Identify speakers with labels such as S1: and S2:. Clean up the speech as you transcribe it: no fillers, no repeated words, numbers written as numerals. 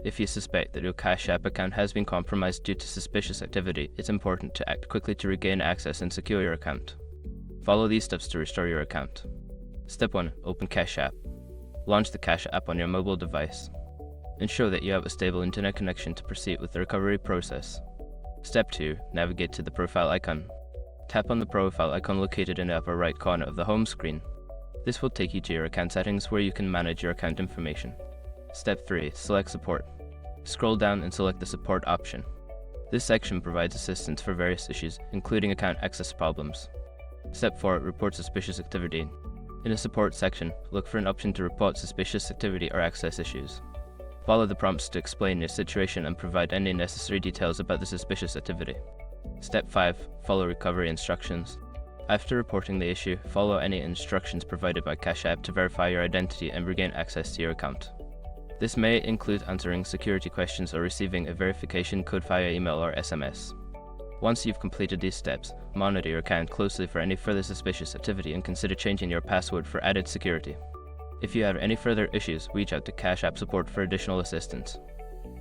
S1: If you suspect that your Cash App account has been compromised due to suspicious activity, it's important to act quickly to regain access and secure your account. Follow these steps to restore your account. Step 1. Open Cash App. Launch the Cash App on your mobile device. Ensure that you have a stable internet connection to proceed with the recovery process. Step 2. Navigate to the profile icon. Tap on the profile icon located in the upper right corner of the home screen. This will take you to your account settings where you can manage your account information. Step 3. Select Support. Scroll down and select the Support option. This section provides assistance for various issues, including account access problems. Step 4. Report suspicious activity. In the Support section, look for an option to report suspicious activity or access issues. Follow the prompts to explain your situation and provide any necessary details about the suspicious activity. Step 5. Follow recovery instructions. After reporting the issue, follow any instructions provided by Cash App to verify your identity and regain access to your account. This may include answering security questions or receiving a verification code via email or SMS. Once you've completed these steps, monitor your account closely for any further suspicious activity and consider changing your password for added security. If you have any further issues, reach out to Cash App support for additional assistance.